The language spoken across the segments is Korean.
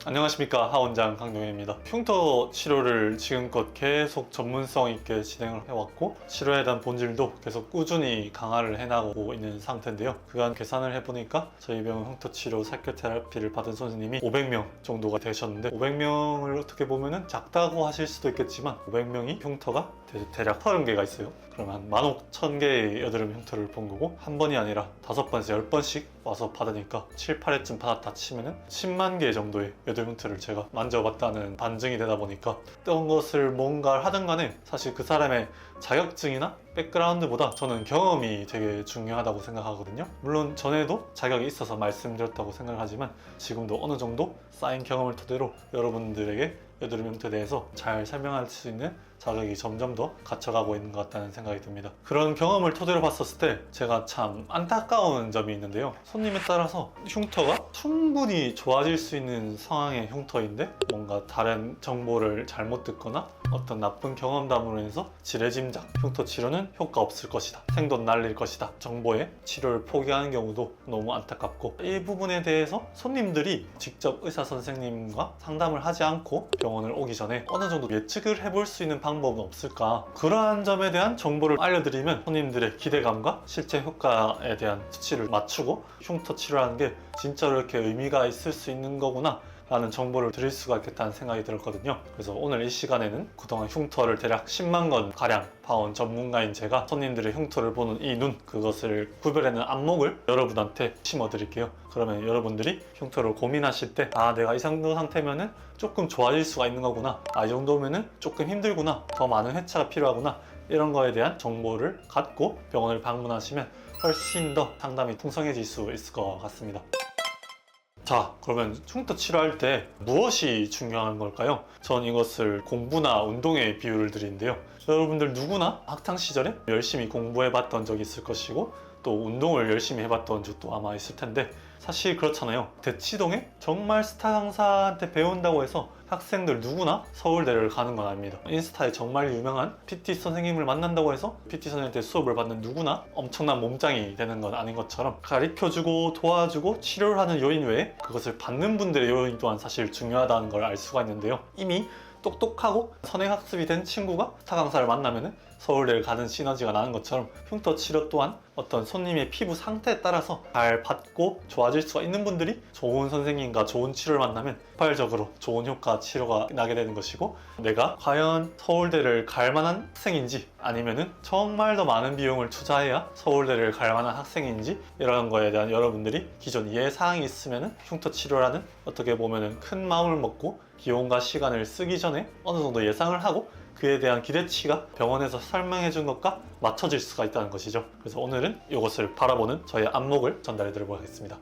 안녕하십니까, 하원장 강동현입니다. 흉터 치료를 지금껏 계속 전문성 있게 진행을 해왔고, 치료에 대한 본질도 계속 꾸준히 강화를 해나가고 있는 상태인데요. 그간 계산을 해보니까 저희 병원 흉터 치료 살결 테라피를 받은 선생님이 500명 정도가 되셨는데, 500명을 어떻게 보면은 작다고 하실 수도 있겠지만 500명이 흉터가 대략 30개가 있어요. 그러면 한 15,000개의 여드름 흉터를 본 거고, 한 번이 아니라 5번에서 10번씩 와서 받으니까 7, 8회쯤 받았다 치면은 10만 개 정도의 여드름 흉터를 제가 만져봤다는 반증이 되다 보니까, 어떤 것을 뭔가를 하든 간에 사실 그 사람의 자격증이나 백그라운드보다 저는 경험이 되게 중요하다고 생각하거든요. 물론 전에도 자격이 있어서 말씀드렸다고 생각하지만 지금도 어느 정도 쌓인 경험을 토대로 여러분들에게 여드름 흉터에 대해서 잘 설명할 수 있는 자격이 점점 더 갖춰가고 있는 것 같다는 생각이 듭니다. 그런 경험을 토대로 봤었을 때 제가 참 안타까운 점이 있는데요. 손님에 따라서 흉터가 충분히 좋아질 수 있는 상황의 흉터인데, 뭔가 다른 정보를 잘못 듣거나 어떤 나쁜 경험담으로 인해서 지레짐작, 흉터 치료는 효과 없을 것이다, 생돈 날릴 것이다 정보에 치료를 포기하는 경우도 너무 안타깝고, 이 부분에 대해서 손님들이 직접 의사 선생님과 상담을 하지 않고 병원을 오기 전에 어느 정도 예측을 해볼 수 있는 방법은 없을까, 그러한 점에 대한 정보를 알려드리면 손님들의 기대감과 실제 효과에 대한 수치를 맞추고 흉터 치료라는 게 진짜로 이렇게 의미가 있을 수 있는 거구나 라는 정보를 드릴 수가 있겠다는 생각이 들었거든요. 그래서 오늘 이 시간에는 그동안 흉터를 대략 10만 건 가량 봐온 전문가인 제가 손님들의 흉터를 보는 이 눈, 그것을 구별해내는 안목을 여러분한테 심어드릴게요. 그러면 여러분들이 흉터를 고민하실 때, 내가 이 정도 상태면은 조금 좋아질 수가 있는 거구나, 이 정도면은 조금 힘들구나, 더 많은 회차가 필요하구나, 이런 거에 대한 정보를 갖고 병원을 방문하시면 훨씬 더 상담이 풍성해질 수 있을 것 같습니다. 자, 그러면 흉터 치료할 때 무엇이 중요한 걸까요? 전 이것을 공부나 운동에 비유를 드리는데요. 여러분들 누구나 학창 시절에 열심히 공부해봤던 적이 있을 것이고, 또 운동을 열심히 해봤던 적도 아마 있을 텐데, 사실 그렇잖아요. 대치동에 정말 스타 강사한테 배운다고 해서 학생들 누구나 서울대를 가는 건 아닙니다. 인스타에 정말 유명한 PT 선생님을 만난다고 해서 PT 선생님한테 수업을 받는 누구나 엄청난 몸짱이 되는 건 아닌 것처럼, 가르쳐주고 도와주고 치료를 하는 요인 외에 그것을 받는 분들의 요인 또한 사실 중요하다는 걸 알 수가 있는데요. 이미 똑똑하고 선행학습이 된 친구가 스타 강사를 만나면 서울대를 가는 시너지가 나는 것처럼, 흉터 치료 또한 어떤 손님의 피부 상태에 따라서 잘 받고 좋아질 수가 있는 분들이 좋은 선생님과 좋은 치료를 만나면 폭발적으로 좋은 효과 치료가 나게 되는 것이고, 내가 과연 서울대를 갈 만한 학생인지, 아니면은 정말 더 많은 비용을 투자해야 서울대를 갈 만한 학생인지, 이런 거에 대한 여러분들이 기존 이해사항이 있으면은 흉터 치료라는 어떻게 보면은 큰 마음을 먹고 비용과 시간을 쓰기 전에 어느 정도 예상을 하고 그에 대한 기대치가 병원에서 설명해 준 것과 맞춰질 수가 있다는 것이죠. 그래서 오늘은 이것을 바라보는 저의 안목을 전달해 드리도록 하겠습니다.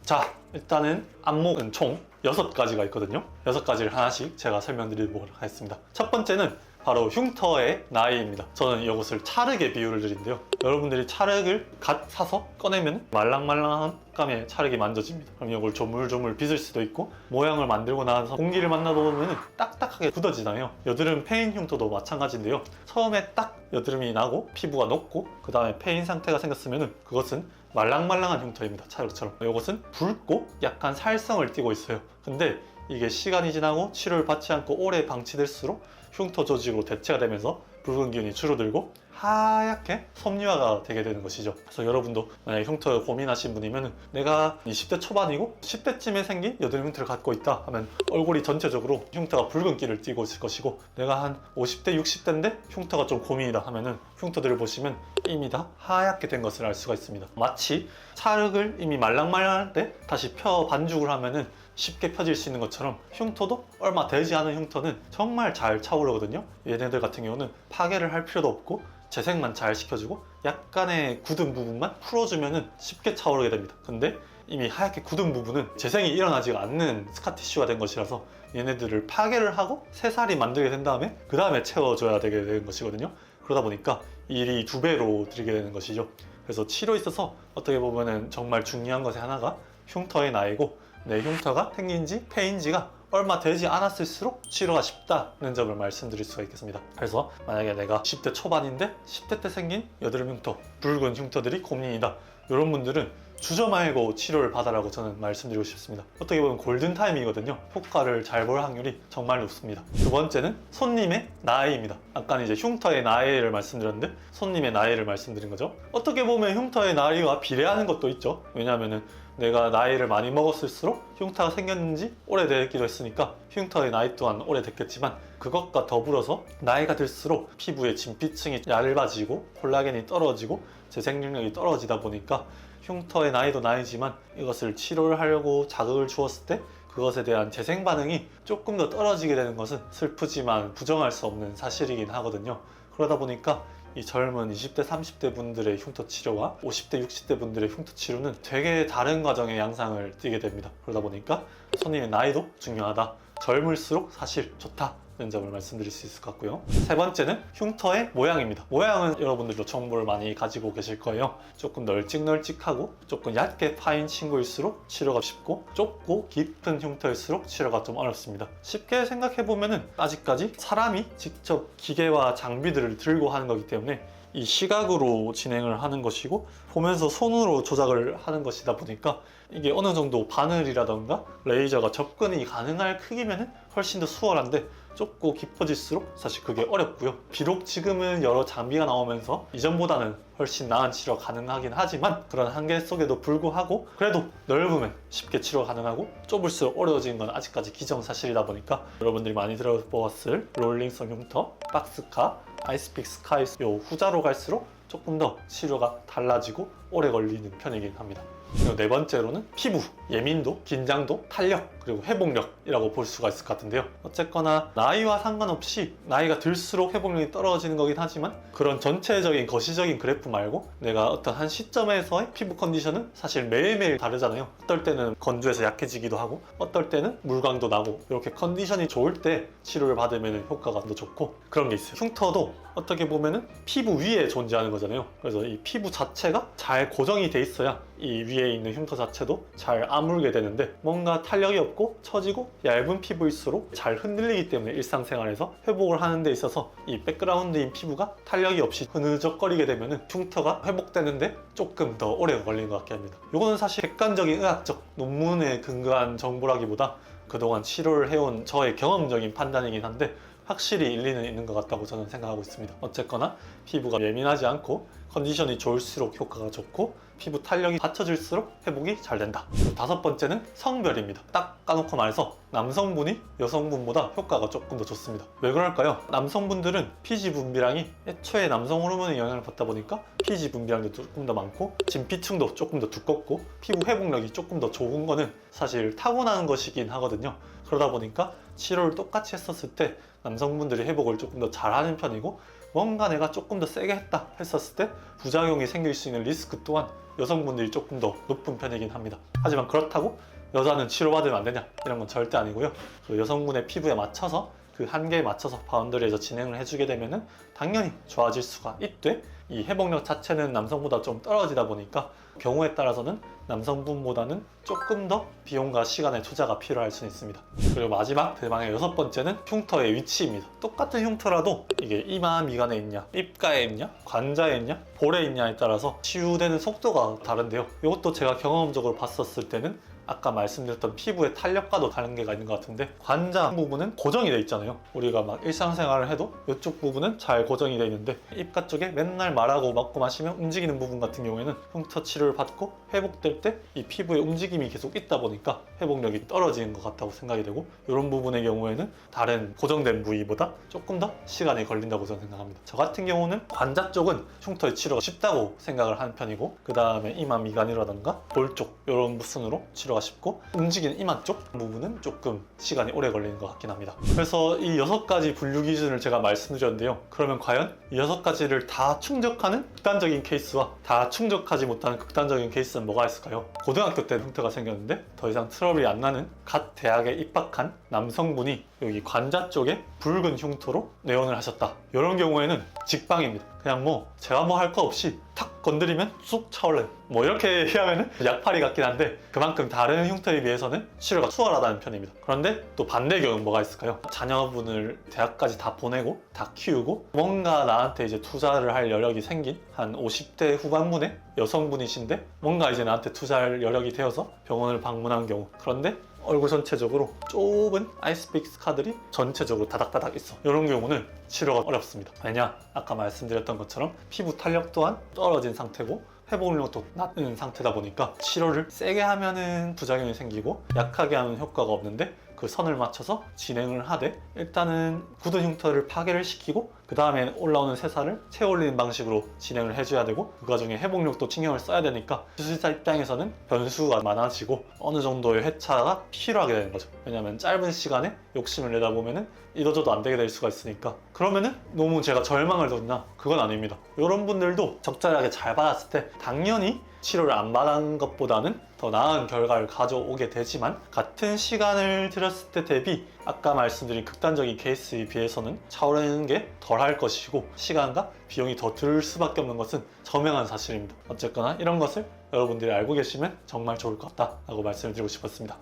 자, 일단은 안목은 총 6가지가 있거든요. 6가지를 하나씩 제가 설명드리도록 하겠습니다. 첫 번째는 바로 흉터의 나이입니다. 저는 이것을 찰흙에 비유를 드리는데요. 여러분들이 찰흙을 갓 사서 꺼내면 말랑말랑한 감의 찰흙이 만져집니다. 그럼 이걸 조물조물 빗을 수도 있고, 모양을 만들고 나서 공기를 만나보면 딱딱하게 굳어지나요? 여드름 패인 흉터도 마찬가지인데요. 처음에 딱 여드름이 나고 피부가 녹고 그 다음에 패인 상태가 생겼으면 그것은 말랑말랑한 흉터입니다. 찰흙처럼. 이것은 붉고 약간 살성을 띠고 있어요. 근데 이게 시간이 지나고 치료를 받지 않고 오래 방치될수록 흉터 조직으로 대체가 되면서 붉은 기운이 줄어들고 하얗게 섬유화가 되게 되는 것이죠. 그래서 여러분도 만약에 흉터 고민하신 분이면, 내가 20대 초반이고 10대쯤에 생긴 여드름 흉터를 갖고 있다 하면 얼굴이 전체적으로 흉터가 붉은기를 띠고 있을 것이고, 내가 한 50대 60대인데 흉터가 좀 고민이다 하면은 흉터들을 보시면 이미 다 하얗게 된 것을 알 수가 있습니다. 마치 찰흙을 이미 말랑말랑할 때 다시 펴 반죽을 하면은 쉽게 펴질 수 있는 것처럼, 흉터도 얼마 되지 않은 흉터는 정말 잘 차오르거든요. 얘네들 같은 경우는 파괴를 할 필요도 없고 재생만 잘 시켜주고 약간의 굳은 부분만 풀어주면 쉽게 차오르게 됩니다. 근데 이미 하얗게 굳은 부분은 재생이 일어나지 않는 스카티슈가 된 것이라서 얘네들을 파괴를 하고 새살이 만들게 된 다음에 그 다음에 채워줘야 되게 되는 것이거든요. 그러다 보니까 일이 2배로 들게 되는 것이죠. 그래서 치료에 있어서 어떻게 보면 정말 중요한 것의 하나가 흉터의 나이고, 내 흉터가 생긴지 패인지가 얼마 되지 않았을수록 치료가 쉽다는 점을 말씀드릴 수가 있겠습니다. 그래서 만약에 내가 10대 초반인데 10대 때 생긴 여드름 흉터, 붉은 흉터들이 고민이다, 이런 분들은 주저 말고 치료를 받아라고 저는 말씀드리고 싶습니다. 어떻게 보면 골든타임이거든요. 효과를 잘 볼 확률이 정말 높습니다. 두 번째는 손님의 나이입니다. 아까는 이제 흉터의 나이를 말씀드렸는데 손님의 나이를 말씀드린 거죠. 어떻게 보면 흉터의 나이와 비례하는 것도 있죠. 왜냐하면은 내가 나이를 많이 먹었을수록 흉터가 생겼는지 오래됐기도 했으니까 흉터의 나이 또한 오래됐겠지만, 그것과 더불어서 나이가 들수록 피부의 진피층이 얇아지고 콜라겐이 떨어지고 재생 능력이 떨어지다 보니까 흉터의 나이도 나이지만 이것을 치료를 하려고 자극을 주었을 때 그것에 대한 재생 반응이 조금 더 떨어지게 되는 것은 슬프지만 부정할 수 없는 사실이긴 하거든요. 그러다 보니까 이 젊은 20대, 30대 분들의 흉터 치료와 50대, 60대 분들의 흉터 치료는 되게 다른 과정의 양상을 띠게 됩니다. 그러다 보니까 손님의 나이도 중요하다. 젊을수록 사실 좋다. 는 점을 말씀드릴 수 있을 것 같고요. 세 번째는 흉터의 모양입니다. 모양은 여러분들도 정보를 많이 가지고 계실 거예요. 조금 널찍널찍하고 조금 얇게 파인 친구일수록 치료가 쉽고, 좁고 깊은 흉터일수록 치료가 좀 어렵습니다. 쉽게 생각해보면은 아직까지 사람이 직접 기계와 장비들을 들고 하는 거기 때문에 이 시각으로 진행을 하는 것이고 보면서 손으로 조작을 하는 것이다 보니까 이게 어느 정도 바늘이라던가 레이저가 접근이 가능할 크기면은 훨씬 더 수월한데, 좁고 깊어질수록 사실 그게 어렵고요. 비록 지금은 여러 장비가 나오면서 이전보다는 훨씬 나은 치료가 가능하긴 하지만, 그런 한계 속에도 불구하고 그래도 넓으면 쉽게 치료가 가능하고 좁을수록 어려워지는 건 아직까지 기정사실이다 보니까 여러분들이 많이 들어보았을 롤링성 흉터, 박스카, 아이스픽 스카이 요 후자로 갈수록 조금 더 치료가 달라지고 오래 걸리는 편이긴 합니다. 그리고 네 번째로는 피부, 예민도, 긴장도, 탄력, 그리고 회복력이라고 볼 수가 있을 것 같은데요. 어쨌거나 나이와 상관없이 나이가 들수록 회복력이 떨어지는 거긴 하지만, 그런 전체적인 거시적인 그래프 말고 내가 어떤 한 시점에서의 피부 컨디션은 사실 매일매일 다르잖아요. 어떨 때는 건조해서 약해지기도 하고 어떨 때는 물광도 나고, 이렇게 컨디션이 좋을 때 치료를 받으면 효과가 더 좋고 그런 게 있어요. 흉터도 어떻게 보면은 피부 위에 존재하는 거잖아요. 그래서 이 피부 자체가 잘 고정이 돼 있어야 이 위에 있는 흉터 자체도 잘 아물게 되는데, 뭔가 탄력이 없고 처지고 얇은 피부일수록 잘 흔들리기 때문에 일상생활에서 회복을 하는 데 있어서 이 백그라운드인 피부가 탄력이 없이 흐느적거리게 되면 흉터가 회복되는데 조금 더 오래 걸리는 것 같긴 합니다. 이거는 사실 객관적인 의학적 논문에 근거한 정보라기보다 그동안 치료를 해온 저의 경험적인 판단이긴 한데, 확실히 일리는 있는 것 같다고 저는 생각하고 있습니다. 어쨌거나 피부가 예민하지 않고 컨디션이 좋을수록 효과가 좋고 피부 탄력이 받쳐질수록 회복이 잘 된다. 그리고 다섯 번째는 성별입니다. 딱 까놓고 말해서 남성분이 여성분보다 효과가 조금 더 좋습니다. 왜 그럴까요? 남성분들은 피지 분비량이 애초에 남성 호르몬의 영향을 받다 보니까 피지 분비량도 조금 더 많고 진피층도 조금 더 두껍고 피부 회복력이 조금 더 좋은 거는 사실 타고나는 것이긴 하거든요. 그러다 보니까 치료를 똑같이 했었을 때 남성분들이 회복을 조금 더 잘하는 편이고, 뭔가 내가 조금 더 세게 했다 했었을 때 부작용이 생길 수 있는 리스크 또한 여성분들이 조금 더 높은 편이긴 합니다. 하지만 그렇다고 여자는 치료받으면 안 되냐, 이런 건 절대 아니고요. 여성분의 피부에 맞춰서 그 한계에 맞춰서 바운더리에서 진행을 해주게 되면은 당연히 좋아질 수가 있되, 이 회복력 자체는 남성보다 좀 떨어지다 보니까 경우에 따라서는 남성분보다는 조금 더 비용과 시간의 투자가 필요할 수 있습니다. 그리고 마지막 대망의 여섯 번째는 흉터의 위치입니다. 똑같은 흉터라도 이게 이마 미간에 있냐, 입가에 있냐, 관자에 있냐, 볼에 있냐에 따라서 치유되는 속도가 다른데요. 이것도 제가 경험적으로 봤었을 때는 아까 말씀드렸던 피부의 탄력과도 관계가 있는 것 같은데, 관자 부분은 고정이 돼 있잖아요. 우리가 막 일상생활을 해도 이쪽 부분은 잘 고정이 돼 있는데, 입가 쪽에 맨날 말하고 먹고 마시면 움직이는 부분 같은 경우에는 흉터 치료를 받고 회복될 때 이 피부의 움직임이 계속 있다 보니까 회복력이 떨어지는 것 같다고 생각이 되고, 이런 부분의 경우에는 다른 고정된 부위보다 조금 더 시간이 걸린다고 저는 생각합니다. 저 같은 경우는 관자 쪽은 흉터의 치료가 쉽다고 생각을 하는 편이고, 그 다음에 이마 미간이라던가 볼 쪽 이런 부분으로 치료가 쉽고, 움직이는 이마 쪽 부분은 조금 시간이 오래 걸리는 것 같긴 합니다. 그래서 이 6가지 분류 기준을 제가 말씀드렸는데요. 그러면 과연 이 6가지를 다 충족하는 극단적인 케이스와 다 충족하지 못하는 극단적인 케이스는 뭐가 있을까요? 고등학교 때 흉터가 생겼는데 더 이상 트러블이 안 나는 갓 대학에 입학한 남성분이 여기 관자 쪽에 붉은 흉터로 내원을 하셨다. 이런 경우에는 직방입니다. 그냥 뭐 제가 뭐 할 거 없이 탁 건드리면 쑥 차올라요. 뭐 이렇게 하면은 약팔이 같긴 한데 그만큼 다른 흉터에 비해서는 치료가 수월하다는 편입니다. 그런데 또 반대 경우는 뭐가 있을까요? 자녀분을 대학까지 다 보내고 다 키우고 뭔가 나한테 이제 투자를 할 여력이 생긴 한 50대 후반분의 여성분이신데 뭔가 이제 나한테 투자할 여력이 되어서 병원을 방문한 경우, 그런데 얼굴 전체적으로 좁은 아이스픽스 카들이 전체적으로 다닥다닥 있어. 이런 경우는 치료가 어렵습니다. 왜냐? 아까 말씀드렸던 것처럼 피부 탄력 또한 떨어진 상태고 회복력도 낮은 상태다 보니까 치료를 세게 하면은 부작용이 생기고 약하게 하면 효과가 없는데, 그 선을 맞춰서 진행을 하되 일단은 굳은 흉터를 파괴를 시키고 그 다음에 올라오는 새살을 채 올리는 방식으로 진행을 해줘야 되고, 그 과정에 회복력도 신경을 써야 되니까 수술자 입장에서는 변수가 많아지고 어느 정도의 회차가 필요하게 되는 거죠. 왜냐하면 짧은 시간에 욕심을 내다 보면은 이도저도 안 되게 될 수가 있으니까. 그러면은 너무 제가 절망을 뒀나? 그건 아닙니다. 이런 분들도 적절하게 잘 받았을 때 당연히 치료를 안 받은 것보다는 더 나은 결과를 가져오게 되지만, 같은 시간을 들였을 때 대비 아까 말씀드린 극단적인 케이스에 비해서는 차오르는 게 덜할 것이고 시간과 비용이 더 들 수밖에 없는 것은 저명한 사실입니다. 어쨌거나 이런 것을 여러분들이 알고 계시면 정말 좋을 것 같다라고 말씀을 드리고 싶었습니다.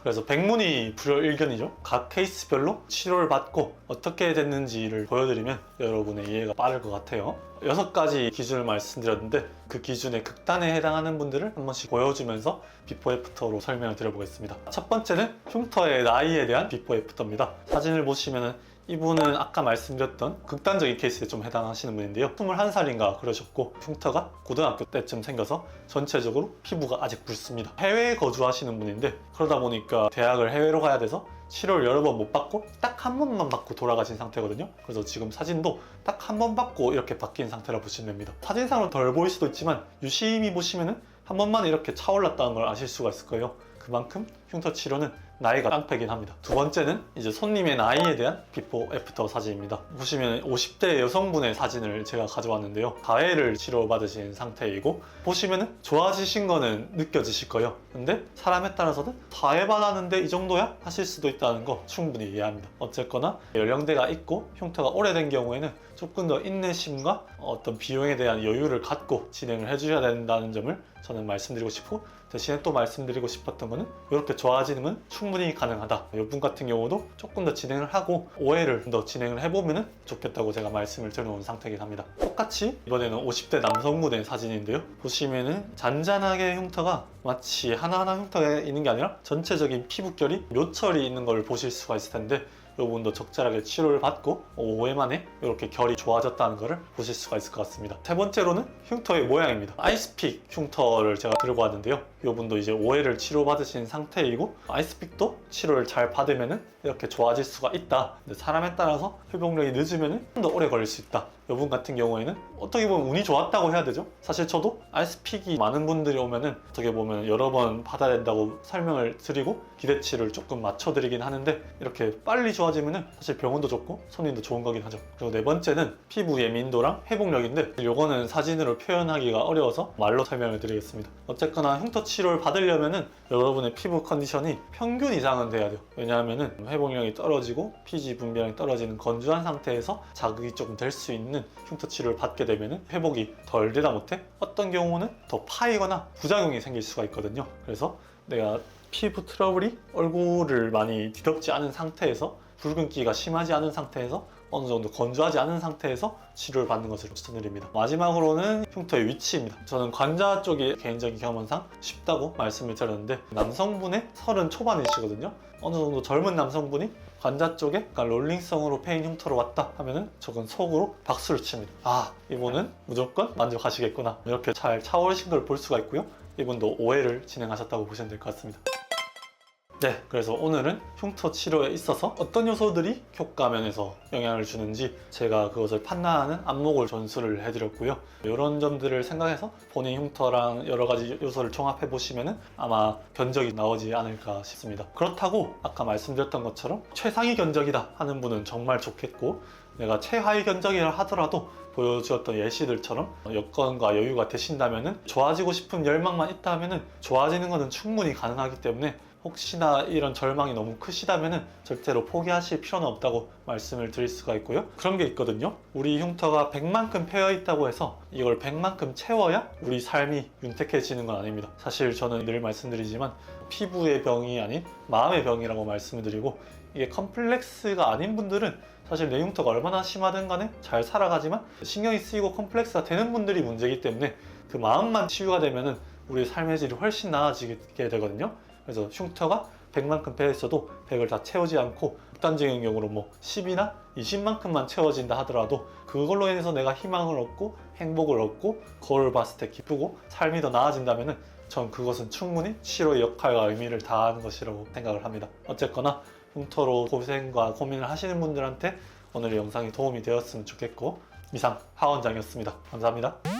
그래서 백문이 불여일견이죠. 각 케이스별로 치료를 받고 어떻게 됐는지를 보여드리면 여러분의 이해가 빠를 것 같아요. 6가지 기준을 말씀드렸는데 그 기준의 극단에 해당하는 분들을 한 번씩 보여주면서 비포 애프터로 설명을 드려보겠습니다. 첫 번째는 흉터의 나이에 대한 비포 애프터입니다. 사진을 보시면은 이분은 아까 말씀드렸던 극단적인 케이스에 좀 해당하시는 분인데요. 21살인가 그러셨고 흉터가 고등학교 때쯤 생겨서 전체적으로 피부가 아직 붉습니다. 해외에 거주하시는 분인데 그러다 보니까 대학을 해외로 가야 돼서 치료를 여러 번 못 받고 딱 한 번만 받고 돌아가신 상태거든요. 그래서 지금 사진도 딱 한 번 받고 이렇게 바뀐 상태라 보시면 됩니다. 사진상으로 덜 보일 수도 있지만 유심히 보시면은 한 번만 이렇게 차올랐다는 걸 아실 수가 있을 거예요. 그만큼 흉터 치료는 나이가 깡패긴 합니다. 두 번째는 이제 손님의 나이에 대한 비포 애프터 사진입니다. 보시면 50대 여성분의 사진을 제가 가져왔는데요. 가해를 치료받으신 상태이고 보시면은 좋아지신 거는 느껴지실 거예요. 근데 사람에 따라서는 가해받았는데 이 정도야? 하실 수도 있다는 거 충분히 이해합니다. 어쨌거나 연령대가 있고 흉터가 오래된 경우에는 조금 더 인내심과 어떤 비용에 대한 여유를 갖고 진행을 해주셔야 된다는 점을 저는 말씀드리고 싶고, 대신에 또 말씀드리고 싶었던 거는 이렇게 좋아지는 건 충분히 가능하다. 이분 같은 경우도 조금 더 진행을 하고 5회를 더 진행을 해보면 좋겠다고 제가 말씀을 드려놓은 상태이긴 합니다. 똑같이 이번에는 50대 남성분의 사진인데요. 보시면은 잔잔하게 흉터가 마치 하나하나 흉터가 있는 게 아니라 전체적인 피부결이 묘철이 있는 걸 보실 수가 있을 텐데, 이분도 적절하게 치료를 받고 5회 만에 이렇게 결이 좋아졌다는 것을 보실 수가 있을 것 같습니다. 세 번째로는 흉터의 모양입니다. 아이스픽 흉터를 제가 들고 왔는데요. 이분도 이제 5회를 치료받으신 상태이고 아이스픽도 치료를 잘 받으면 이렇게 좋아질 수가 있다. 근데 사람에 따라서 회복력이 늦으면 좀 더 오래 걸릴 수 있다. 이분 같은 경우에는 어떻게 보면 운이 좋았다고 해야 되죠. 사실 저도 아이스픽이 많은 분들이 오면은 어떻게 보면 여러 번 받아야 된다고 설명을 드리고 기대치를 조금 맞춰드리긴 하는데, 이렇게 빨리 좋아지면은 사실 병원도 좋고 손님도 좋은 거긴 하죠. 그리고 네 번째는 피부 예민도랑 회복력인데, 이거는 사진으로 표현하기가 어려워서 말로 설명을 드리겠습니다. 어쨌거나 흉터 치료를 받으려면은 여러분의 피부 컨디션이 평균 이상은 돼야 돼요. 왜냐하면은 회복력이 떨어지고 피지 분비량이 떨어지는 건조한 상태에서 자극이 조금 될 수 있는 흉터 치료를 받게 되면은 회복이 덜 되다 못해 어떤 경우는 더 파이거나 부작용이 생길 수가 있거든요. 그래서 내가 피부 트러블이 얼굴을 많이 뒤덮지 않은 상태에서, 붉은기가 심하지 않은 상태에서, 어느 정도 건조하지 않은 상태에서 치료를 받는 것을 추천드립니다. 마지막으로는 흉터의 위치입니다. 저는 관자 쪽이 개인적인 경험상 쉽다고 말씀을 드렸는데, 남성분의 30 초반이시거든요. 어느 정도 젊은 남성분이 관자 쪽에 약간 롤링성으로 패인 흉터로 왔다 하면은 저건 속으로 박수를 칩니다. 아, 이분은 무조건 만족하시겠구나. 이렇게 잘 차오르신 걸 볼 수가 있고요. 이분도 5회를 진행하셨다고 보시면 될 것 같습니다. 네, 그래서 오늘은 흉터 치료에 있어서 어떤 요소들이 효과면에서 영향을 주는지 제가 그것을 판단하는 안목을 전수를 해드렸고요. 이런 점들을 생각해서 본인 흉터랑 여러 가지 요소를 종합해 보시면 아마 견적이 나오지 않을까 싶습니다. 그렇다고 아까 말씀드렸던 것처럼 최상위 견적이다 하는 분은 정말 좋겠고, 내가 최하위 견적이라 하더라도 보여주었던 예시들처럼 여건과 여유가 되신다면, 좋아지고 싶은 열망만 있다면 좋아지는 것은 충분히 가능하기 때문에 혹시나 이런 절망이 너무 크시다면 절대로 포기하실 필요는 없다고 말씀을 드릴 수가 있고요. 그런 게 있거든요. 우리 흉터가 100만큼 패여 있다고 해서 이걸 100만큼 채워야 우리 삶이 윤택해지는 건 아닙니다. 사실 저는 늘 말씀드리지만 피부의 병이 아닌 마음의 병이라고 말씀을 드리고, 이게 컴플렉스가 아닌 분들은 사실 내 흉터가 얼마나 심하든 간에 잘 살아가지만 신경이 쓰이고 컴플렉스가 되는 분들이 문제이기 때문에 그 마음만 치유가 되면은 우리 삶의 질이 훨씬 나아지게 되거든요. 그래서 흉터가 100만큼 패했어도 100을 다 채우지 않고 극단적인 경우로 뭐 10이나 20만큼만 채워진다 하더라도 그걸로 인해서 내가 희망을 얻고 행복을 얻고 거울을 봤을 때 기쁘고 삶이 더 나아진다면 전 그것은 충분히 치료의 역할과 의미를 다하는 것이라고 생각을 합니다. 어쨌거나 흉터로 고생과 고민을 하시는 분들한테 오늘의 영상이 도움이 되었으면 좋겠고, 이상 하 원장이었습니다. 감사합니다.